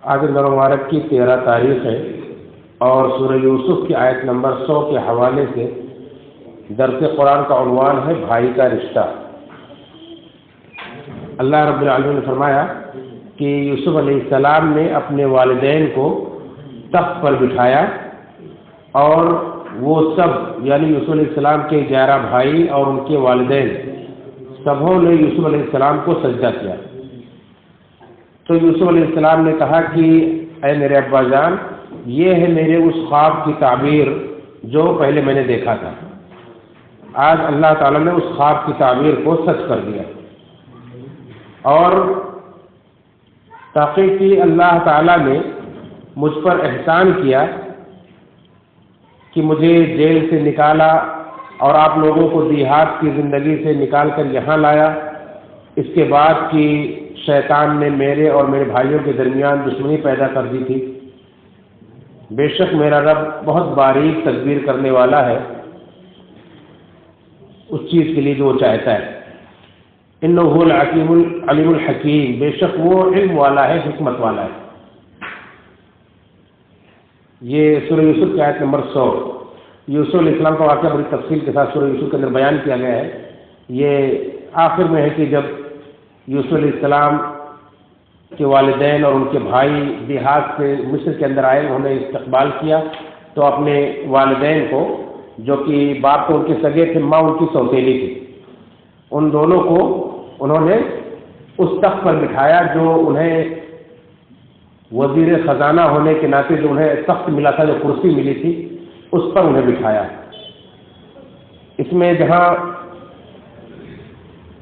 آج رمضان مبارک کی 13 تاریخ ہے اور سورہ یوسف کی آیت نمبر 100 کے حوالے سے درس قرآن کا عنوان ہے بھائی کا رشتہ۔ اللہ رب العالمین نے فرمایا کہ یوسف علیہ السلام نے اپنے والدین کو تخت پر بٹھایا اور وہ سب یعنی یوسف علیہ السلام کے 11 بھائی اور ان کے والدین سبوں نے یوسف علیہ السلام کو سجدہ کیا۔ تو یوسف علیہ السلام نے کہا کہ اے میرے ابا جان، یہ ہے میرے اس خواب کی تعبیر جو پہلے میں نے دیکھا تھا۔ آج اللہ تعالیٰ نے اس خواب کی تعبیر کو سچ کر دیا اور تحقیقی اللہ تعالیٰ نے مجھ پر احسان کیا کہ مجھے جیل سے نکالا اور آپ لوگوں کو دیہات کی زندگی سے نکال کر یہاں لایا۔ اس کے بعد کی شیطان نے میرے اور میرے بھائیوں کے درمیان دشمنی پیدا کر دی تھی۔ بے شک میرا رب بہت باریک تدبیر کرنے والا ہے اس چیز کے لیے جو وہ چاہتا ہے۔ انہ هو العلیم الحکیم، بے شک وہ علم والا ہے، حکمت والا ہے۔ یہ سورہ یوسف کی آیت نمبر 100۔ یوسف علیہ السلام کا واقعہ بڑی تفصیل کے ساتھ سورہ یوسف کے اندر بیان کیا گیا ہے۔ یہ آخر میں ہے کہ جب یوسف علیہ السلام کے والدین اور ان کے بھائی دیہات سے مصر کے اندر آئے، انہوں نے استقبال کیا تو اپنے والدین کو، جو کہ باپ تو ان کے سگے تھے، ماں ان کی سوتیلی تھی، ان دونوں کو انہوں نے اس تخت پر بٹھایا جو انہیں وزیر خزانہ ہونے کے ناطے جو انہیں تخت ملا تھا، جو کرسی ملی تھی، اس پر انہیں بٹھایا۔ اس میں جہاں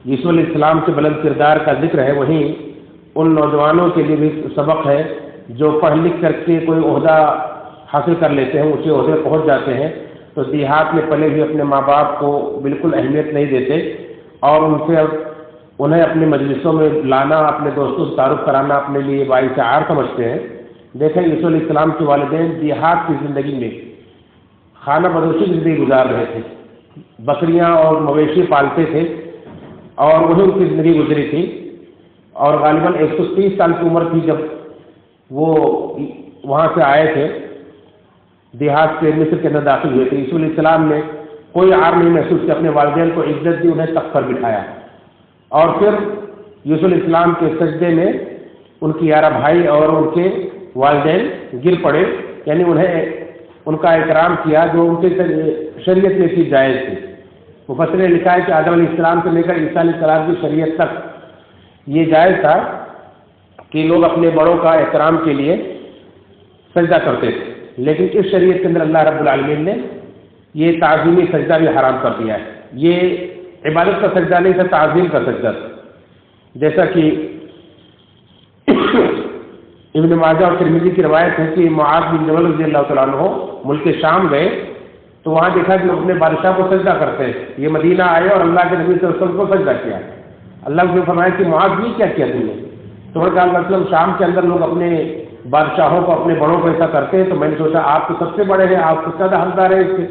یوسف علیہ السلام کے بلند کردار کا ذکر ہے، وہیں ان نوجوانوں کے لیے بھی سبق ہے جو پڑھ لکھ کر کے کوئی عہدہ حاصل کر لیتے ہیں، اونچے عہدے پہنچ جاتے ہیں تو دیہات میں پلے ہوئے اپنے ماں باپ کو بالکل اہمیت نہیں دیتے اور انہیں اپنی مجلسوں میں لانا، اپنے دوستوں سے تعارف کرانا اپنے لیے باعث عار سمجھتے ہیں۔ دیکھیں یوسف علیہ السلام کے والدین دیہات کی زندگی میں خانہ بدوشی زندگی گزار رہے تھے، بکریاں اور مویشی پالتے تھے اور وہی ان کی زندگی گزری تھی، اور غالباً 130 سال کی عمر تھی جب وہ وہاں سے آئے تھے، دیہات سے مصر کے اندر داخل ہوئے تھے۔ یوسف علیہ السلام نے کوئی عار نہیں محسوس کیا، اپنے والدین کو عزت دی، انہیں تخت پر بٹھایا اور پھر یوسف علیہ السلام کے سجدے میں ان کی 11 بھائی اور ان کے والدین گر پڑے، یعنی انہیں ان کا احترام کیا جو ان کے شریعت میں تھی جائز تھی۔ مفسر نے لکھا ہے کہ آدم علیہ السلام سے لے کر عیسیٰ علیہ السلام کی شریعت تک یہ جائز تھا کہ لوگ اپنے بڑوں کا احترام کے لیے سجدہ کرتے تھے، لیکن اس شریعت کے اندر اللہ رب العالمین نے یہ تعظیمی سجدہ بھی حرام کر دیا ہے۔ یہ عبادت کا سجدہ نہیں تھا، تعظیم کا سجدہ تھا۔ جیسا کہ ابن ماجہ اور ترمذی کی روایت ہے کہ معاذ بن جبل رضی اللہ تعالیٰ عنہ ملک شام گئے تو وہاں دیکھا کہ لوگ اپنے بادشاہ کو سجدہ کرتے ہیں۔ یہ مدینہ آئے اور اللہ کے نبی صلی اللہ علیہ وسلم کو سجدہ کیا۔ اللہ نے فرمایا کہ معاذ بھی کیا کیا تم نے؟ تو انہوں نے کہا اللہ علیہ وسلم شام کے اندر لوگ اپنے بادشاہوں کو، اپنے بڑوں کو ایسا کرتے ہیں، تو میں نے سوچا آپ تو سب سے بڑے ہیں، آپ سب سے زیادہ حقدار ہیں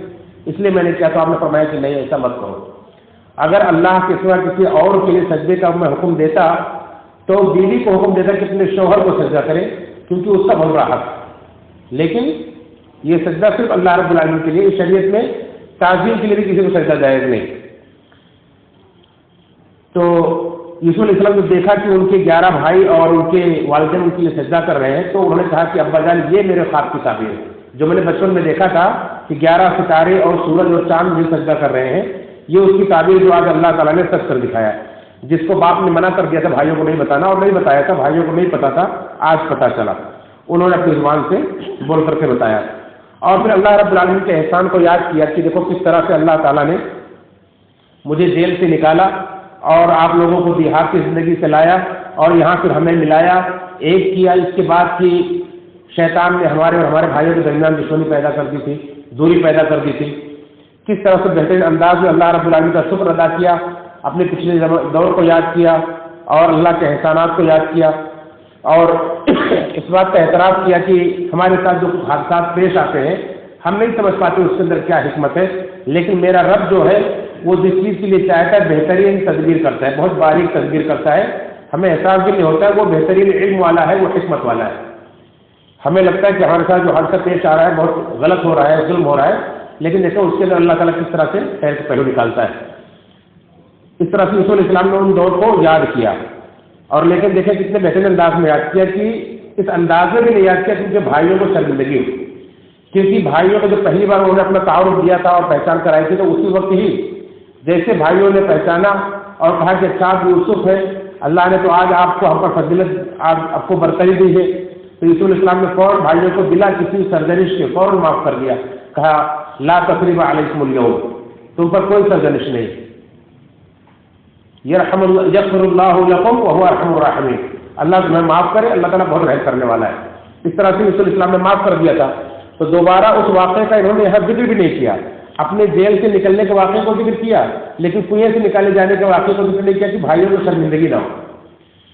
اس لیے میں نے کیا، تو آپ نے فرمایا کہ نہیں ایسا مت کرو۔ اگر اللہ کے سوا کسی اور کے لیے سجدے کا میں حکم دیتا تو بیوی کو حکم دیتا کہ اپنے شوہر کو سجدہ کرے، کیونکہ اس کا بڑا حق، لیکن یہ سجدہ صرف اللہ رب العالمین کے لیے، اس شریعت میں تعظیم کے لیے بھی کسی کو سجدہ جائز نہیں۔ تو یوسف علیہ السلام نے دیکھا کہ ان کے 11 بھائی اور ان کے والدین ان کے لیے سجدہ کر رہے ہیں، تو انہوں نے کہا کہ ابا جان یہ میرے خواب کی تعبیر ہے جو میں نے بچپن میں دیکھا تھا کہ 11 ستارے اور سورج اور چاند مجھے سجدہ کر رہے ہیں، یہ اس کی تعبیر جو آج اللہ تعالیٰ نے سچ کر دکھایا ہے، جس کو باپ نے منع کر دیا تھا بھائیوں کو نہیں بتانا، اور نہیں بتایا تھا، بھائیوں کو نہیں پتا تھا، آج پتا چلا، انہوں نے اپنی زبان سے بول کر کے بتایا۔ اور پھر اللہ رب العالمین کے احسان کو یاد کیا کہ دیکھو کس طرح سے اللہ تعالیٰ نے مجھے جیل سے نکالا اور آپ لوگوں کو دیہات کی زندگی سے لایا اور یہاں پھر ہمیں ملایا، ایک کیا۔ اس کے بعد کی شیطان نے ہمارے اور ہمارے بھائیوں کے درمیان دشمنی پیدا کر دی تھی، دوری پیدا کر دی تھی۔ کس طرح سے بہترین انداز میں اللہ رب العالمین کا شکر ادا کیا، اپنے پچھلے دور کو یاد کیا اور اللہ کے احسانات کو یاد کیا، اور اس بات کا اعتراف کیا کہ ہمارے ساتھ جو کچھ حادثات پیش آتے ہیں ہم نہیں سمجھ پاتے اس کے اندر کیا حکمت ہے، لیکن میرا رب جو ہے وہ جس چیز کے لیے چاہتا ہے بہترین تدبیر کرتا ہے، بہت باریک تدبیر کرتا ہے، ہمیں احساس بھی نہیں ہوتا ہے، وہ بہترین علم والا ہے، وہ حکمت والا ہے۔ ہمیں لگتا ہے کہ ہمارے ساتھ جو حادثہ پیش آ رہا ہے بہت غلط ہو رہا ہے، ظلم ہو رہا ہے، لیکن دیکھو اس کے اندر اللہ تعالیٰ کس طرح سے خیر کا پہلو نکالتا ہے۔ اس طرح سے رسول اسلام نے ان دور کو یاد کیا، اور لیکن دیکھیں کتنے بہترین انداز میں یاد کیا کہ اس انداز میں بھی نہیں یاد کیا کیونکہ بھائیوں کو شرمندگی ہوئی، کیونکہ بھائیوں کو جو پہلی بار انہوں نے اپنا تعارف دیا تھا اور پہچان کرائی تھی، تو اسی وقت ہی جیسے بھائیوں نے پہچانا اور کہا کہ اچھا آپ یوسف ہے، اللہ نے تو آج آپ کو ہم پر فضیلت آپ کو برتری دی ہے، تو رسول اسلام نے فوراً بھائیوں کو بلا کسی سرزنش کے فوراً معاف کر دیا، کہا لا تثریب علیکم اليوم، تم پر کوئی سرزنش نہیں، یغفر اللہ لکم وہو ارحم الراحمین، اللہ تمہیں معاف کرے، اللہ تعالیٰ بہت رحم کرنے والا ہے۔ اس طرح سے رسول اسلام نے معاف کر دیا تھا، تو دوبارہ اس واقعے کا انہوں نے یہاں ذکر بھی نہیں کیا، اپنے جیل سے نکلنے کے واقعے کو ذکر کیا، لیکن کنویں سے نکالے جانے کے واقعے کو ذکر نہیں کیا کہ بھائیوں کو شرمندگی نہ ہو۔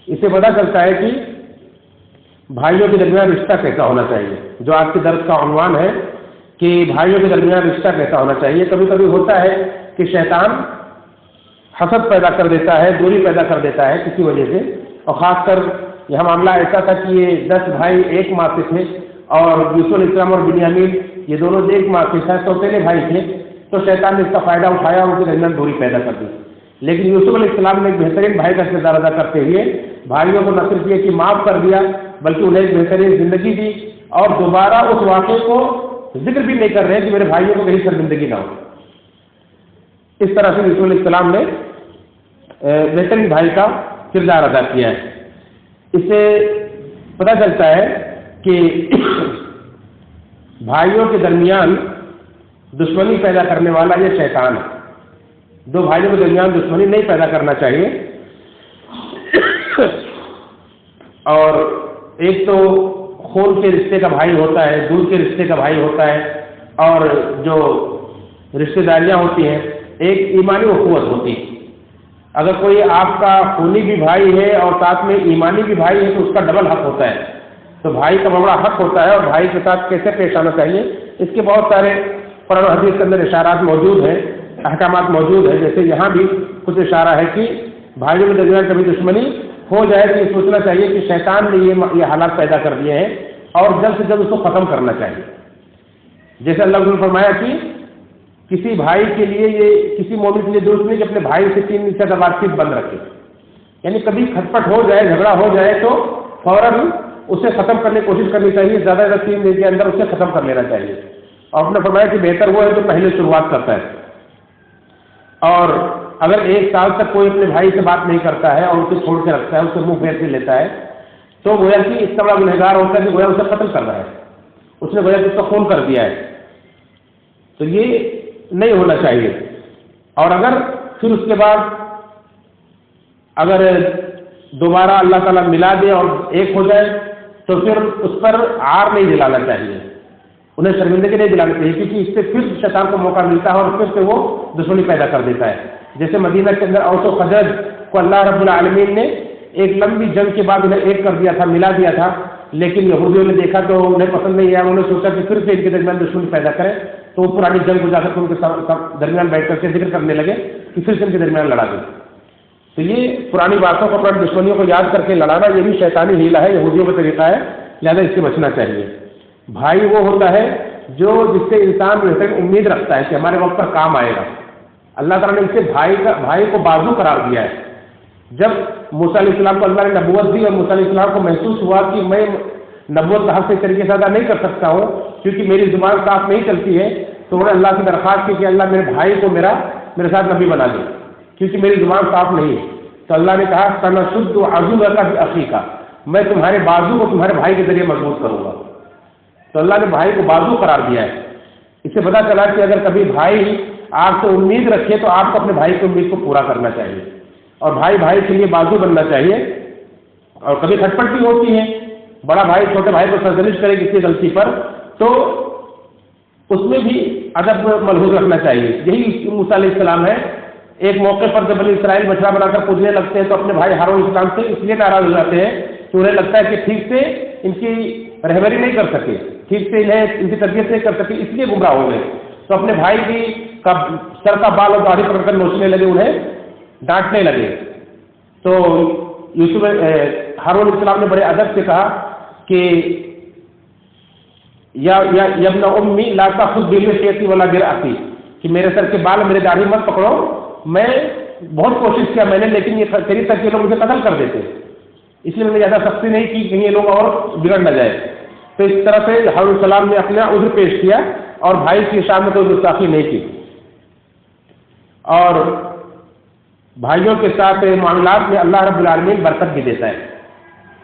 اس سے پتہ چلتا ہے کہ بھائیوں کے درمیان رشتہ کیسا ہونا چاہیے، جو آج کے درس کا عنوان ہے کہ بھائیوں کے درمیان رشتہ کیسا ہونا چاہیے۔ کبھی کبھی ہوتا ہے کہ شیطان حسد پیدا کر دیتا ہے، دوری پیدا کر دیتا ہے کسی وجہ سے، اور خاص کر یہ معاملہ ایسا تھا کہ یہ 10 بھائی ایک ماں سے تھے، اور یوسف علیہ السلام اور بنیامین یہ دونوں ایک ماں کے ساتھ سوتیلے بھائی تھے، تو شیطان نے اس کا فائدہ اٹھایا اور ان کے درمیان دوری پیدا کر دی۔ لیکن یوسف علیہ السلام نے ایک بہترین بھائی کا کردار ادا کرتے ہوئے بھائیوں کو نہ صرف یہ کہ معاف کر دیا بلکہ انہیں ایک بہترین زندگی دی، اور دوبارہ اس واقعے کو ذکر بھی نہیں کر رہے کہ میرے بھائیوں کو کہیں شرمندگی نہ ہو۔ اس طرح سے یوسف علیہ السلام نے بہترین بھائی کا کردار ادا کیا ہے۔ اس سے پتہ چلتا ہے کہ بھائیوں کے درمیان دشمنی پیدا کرنے والا یہ شیطان ہے۔ دو بھائیوں کے درمیان دشمنی نہیں پیدا کرنا چاہیے، اور ایک تو خون کے رشتے کا بھائی ہوتا ہے، دودھ کے رشتے کا بھائی ہوتا ہے، اور جو رشتہ داریاں ہوتی ہیں ایک ایمانی اخوت ہوتی ہے۔ اگر کوئی آپ کا خونی بھی بھائی ہے اور ساتھ میں ایمانی بھی بھائی ہے تو اس کا ڈبل حق ہوتا ہے، تو بھائی کا بڑا حق ہوتا ہے، اور بھائی کے ساتھ کیسے پیش آنا چاہیے اس کے بہت سارے قرآن و حدیث کے اندر اشارات موجود ہیں، احکامات موجود ہیں۔ جیسے یہاں بھی کچھ اشارہ ہے کہ بھائیوں کے درمیان کبھی دشمنی ہو جائے تو یہ سوچنا چاہیے کہ شیطان نے یہ حالات پیدا کر دیے ہیں اور جلد سے جلد اس کو ختم کرنا چاہیے۔ جیسے اللہ نے فرمایا کہ کسی بھائی کے لیے یہ کسی مومن کے لیے درست نہیں کہ اپنے بھائی سے 3 دن سے زیادہ بات چیت بند رکھے، یعنی کبھی کھٹپٹ ہو جائے، جھگڑا ہو جائے تو فوراً اسے ختم کرنے کی کوشش کرنی چاہیے، زیادہ سے 3 دن کے اندر اسے ختم کر لینا چاہیے۔ اور آپ نے فرمایا کہ بہتر وہ ہے جو پہلے شروعات کرتا ہے، اور اگر 1 سال تک کوئی اپنے بھائی سے بات نہیں کرتا ہے اور اسے چھوڑ کے رکھتا ہے، اسے منہ پھیر کے لیتا ہے، تو گویا کہ اس کا بڑا گنہگار ہوتا ہے کہ گویا اسے قتل کر رہا ہے، اس نے گویا کہ اس کا خون کر دیا ہے، تو یہ نہیں ہونا چاہیے۔ اور اگر پھر اس کے بعد اگر دوبارہ اللہ تعالیٰ ملا دے اور ایک ہو جائے تو پھر اس پر عار نہیں دلانا چاہیے، انہیں شرمندگی نہیں دلانا چاہیے، کیونکہ اس سے پھر شیطان کو موقع ملتا ہے اور پھر سے وہ دشمنی پیدا کر دیتا ہے۔ جیسے مدینہ کے اندر اوس و خزرج کو اللہ رب العالمین نے ایک لمبی جنگ کے بعد انہیں ایک کر دیا تھا، ملا دیا تھا، لیکن یہودیوں نے دیکھا تو انہیں پسند نہیں آیا، انہوں نے سوچا کہ پھر سے ان کے درمیان دشمنی پیدا کریں، تو وہ پرانی جنگ کو جا کر ان کے درمیان بیٹھ کر کے ذکر کرنے لگے کہ پھر سے ان کے درمیان لڑا دیں۔ تو یہ پرانی باتوں کو، پرانی دشمنیوں کو یاد کر کے لڑانا یہ بھی شیطانی حیلہ ہے، یہودیوں کا طریقہ ہے، لہذا اس سے بچنا چاہیے۔ بھائی وہ ہوتا ہے جو جس سے انسان امید رکھتا ہے کہ ہمارے وقت پر کام آئے گا۔ اللہ تعالیٰ نے اسے بھائی کو بازو قرار دیا ہے۔ جب موسیٰ علیہ السلام کو اللہ نے نبوت دی اور موسیٰ علیہ السلام کو محسوس ہوا کہ میں نبوت کا حق سے طریقے سے ادا نہیں کر سکتا ہوں کیونکہ میری زبان صاف نہیں چلتی ہے، تو انہوں نے اللہ سے درخواست کی کہ اللہ میرے بھائی کو میرے ساتھ نبی بنا دے کیونکہ میری زبان صاف نہیں ہے۔ تو اللہ نے کہا سنشد عضدک بأخیک، میں تمہارے بازو کو تمہارے بھائی کے ذریعے مضبوط کروں گا۔ تو اللہ نے بھائی کو بازو قرار دیا ہے۔ اس سے پتہ چلا کہ اگر کبھی بھائی آپ سے امید رکھے تو آپ کو اپنے بھائی کی امید کو پورا کرنا چاہیے، اور بھائی کے لیے بازو بننا چاہیے۔ اور کبھی کھٹپٹ بھی ہوتی ہے، بڑا بھائی چھوٹے بھائی کو سرزنش کرے کسی غلطی پر تو اس میں بھی ادب ملحوظ رکھنا چاہیے۔ یہی موسیٰ علیہ السلام ہے، ایک موقع پر جب بنی اسرائیل بچڑا بنا کر پوجنے لگتے ہیں تو اپنے بھائی ہارون علیہ السلام سے اس لیے ناراض ہو جاتے ہیں کہ انہیں لگتا ہے کہ ٹھیک سے ان کی رہبری نہیں کر سکے، ٹھیک سے انہیں ان کی تربیت نہیں کر سکے، اس لیے گمراہ ہو گئے، تو اپنے بھائی کی سر کا بال اور داڑھی پکڑ کر نوچنے لگے، انہیں ڈانٹنے لگے۔ تو ہارون علیہ السلام نے بڑے ادب سے کہا کہ یا ابن امی لا تاخذ بلحیتی ولا برأسی، کہ میرے سر کے بال میرے داڑھی مت پکڑو، میں بہت کوشش کیا میں نے، لیکن یہ تیری تک یہ لوگ مجھے قتل کر دیتے، اس لیے میں نے زیادہ سختی نہیں کی کہیں یہ لوگ اور بگڑ نہ جائے۔ تو اس طرح سے ہارون السلام نے اپنا عذر پیش کیا اور بھائی کی شان میں کوئی گستاخی نہیں کی۔ اور بھائیوں کے ساتھ معاملات میں اللہ رب العالمین برکت بھی دیتا ہے۔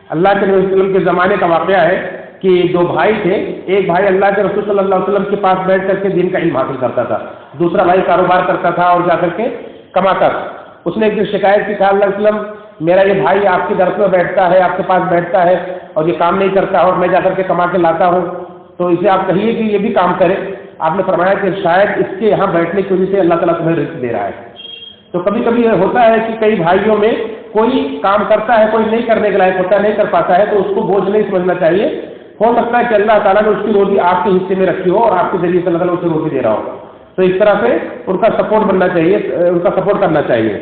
اللہ کے نبی صلی اللہ علیہ وسلم کے زمانے کا واقعہ ہے کہ دو بھائی تھے، ایک بھائی اللہ کے رسول صلی اللہ علیہ وسلم کے پاس بیٹھ کر کے دین کا علم حاصل کرتا تھا، دوسرا بھائی کاروبار کرتا تھا اور جا کر کے کماتا تھا۔ اس نے ایک دن شکایت کی، کہا اللہ علیہ وسلم میرا یہ بھائی آپ کے درس میں بیٹھتا ہے، آپ کے پاس بیٹھتا ہے اور یہ کام نہیں کرتا اور میں جا کر کے کما کے لاتا ہوں، تو اسے آپ کہیے کہ یہ بھی کام کرے۔ آپ نے فرمایا کہ شاید اس کے یہاں بیٹھنے کی وجہ سے اللہ تعالیٰ تمہیں رزق دے رہا ہے۔ تو کبھی کبھی یہ ہوتا ہے کہ کئی بھائیوں میں کوئی کام کرتا ہے، کوئی نہیں کرنے کے لائق ہوتا ہے، نہیں کر پاتا ہے، تو اس کو بوجھ نہیں سمجھنا چاہیے۔ ہو سکتا ہے کہ اللہ تعالیٰ نے اس کی روزی آپ کے حصے میں رکھی ہو اور آپ کے ذریعے سے اللہ تعالیٰ اسے روزی دے رہا ہو، تو اس طرح سے ان کا سپورٹ بننا چاہیے، ان کا سپورٹ کرنا چاہیے۔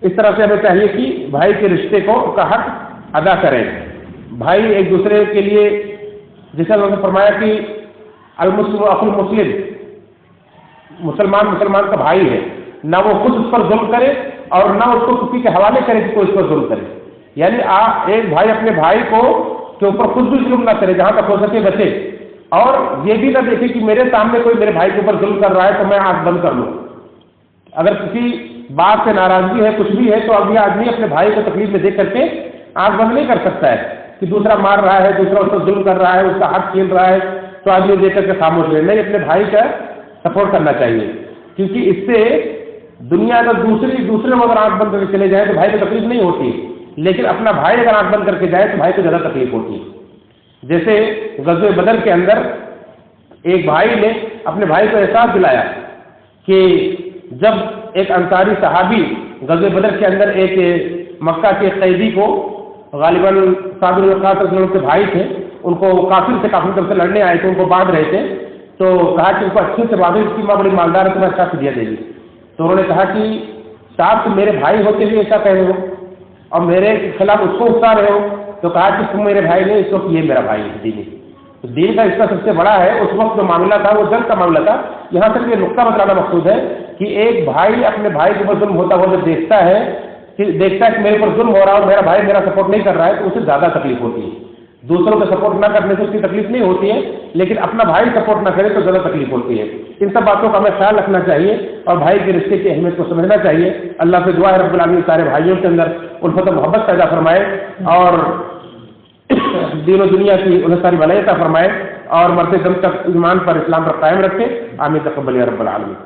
اس طرح سے ہمیں چاہیے کہ بھائی کے رشتے کا حق ادا کریں۔ بھائی ایک دوسرے کے لیے، جیسے انہوں نے فرمایا کہ المسلم اخو المسلم، مسلمان کا بھائی ہے، نہ وہ خود اس پر ظلم کرے اور نہ اس کو کسی کے حوالے کرے کہ کوئی اس پر ظلم کرے، یعنی ایک بھائی اپنے بھائی کو کے اوپر خود بھی ظلم نہ کرے، جہاں تک ہو سکے بچے، اور یہ بھی نہ دیکھے کہ میرے سامنے کوئی میرے بھائی کے اوپر ظلم کر رہا ہے تو میں آنکھ بند کر لوں۔ اگر کسی بات سے ناراضگی ہے، کچھ بھی ہے، تو اب یہ آدمی اپنے بھائی کو تکلیف میں دیکھ کر کے آنکھ بند نہیں کر سکتا ہے کہ دوسرا مار رہا ہے، دوسرا اس پر ظلم کر رہا ہے، اس کا حق چھین رہا ہے، تو آدمی دیکھ کر کے خاموش رہے، نہیں، اپنے بھائی کا سپورٹ کرنا چاہیے، کیونکہ اس سے دنیا اگر دوسرے میں اگر آنکھ بند کر کے چلے جائیں تو بھائی کو تکلیف نہیں ہوتی، لیکن اپنا بھائی اگر آنکھ بند کر کے جائے تو بھائی کو زیادہ تکلیف ہوتی ہے۔ جیسے غزوہ بدر کے اندر ایک بھائی نے اپنے بھائی کو احساس دلایا کہ جب ایک انصاری صحابی غزوہ بدر کے اندر ایک مکہ کے قیدی کو، غالباً سعد بن وقاص رضی اللہ عنہ کے بھائی تھے، ان کو کافر طرف سے لڑنے آئے تھے، ان کو باندھ رہے تھے، تو کہا کہ ان کو اچھے سے باندھو، اس کی ماں بڑی مالدار ہے، تمہیں اچھا سے دیا دے گی۔ تو انہوں نے کہا کہ صاحب تم میرے بھائی ہوتے ہوئے ایسا کہہ رہے ہو اور میرے خلاف اس کو اکسا رہے ہو، تو کہا کہ تم میرے بھائی نہیں، اس وقت یہ میرا بھائی ہے دینی۔ تو دین کا حصہ سب سے بڑا ہے، اس وقت جو معاملہ تھا وہ جنگ کا معاملہ تھا۔ یہاں تک یہ نقطہ بتلانا مقصود ہے کہ ایک بھائی اپنے بھائی کے اوپر ظلم ہوتا ہوا جب دیکھتا ہے کہ میرے پر ظلم ہو رہا ہے اور میرا بھائی میرا سپورٹ نہیں کر رہا ہے، تو اسے زیادہ تکلیف ہوتی ہے۔ دوسروں کا سپورٹ نہ کرنے سے اس کی تکلیف نہیں ہوتی ہے، لیکن اپنا بھائی سپورٹ نہ کرے تو زیادہ تکلیف ہوتی ہے۔ ان سب باتوں کا ہمیں خیال رکھنا چاہیے اور بھائی کے رشتے کی اہمیت کو سمجھنا چاہیے۔ اللہ سے دعا ہے رب العالمین سارے بھائیوں کے اندر الفت و محبت پیدا فرمائے اور دین و دنیا کی انہیں ساری بھلائی عطا فرمائے اور مرتے دم تک ایمان پر، اسلام پر قائم رکھے۔ آمین تقبل یا رب العالمین۔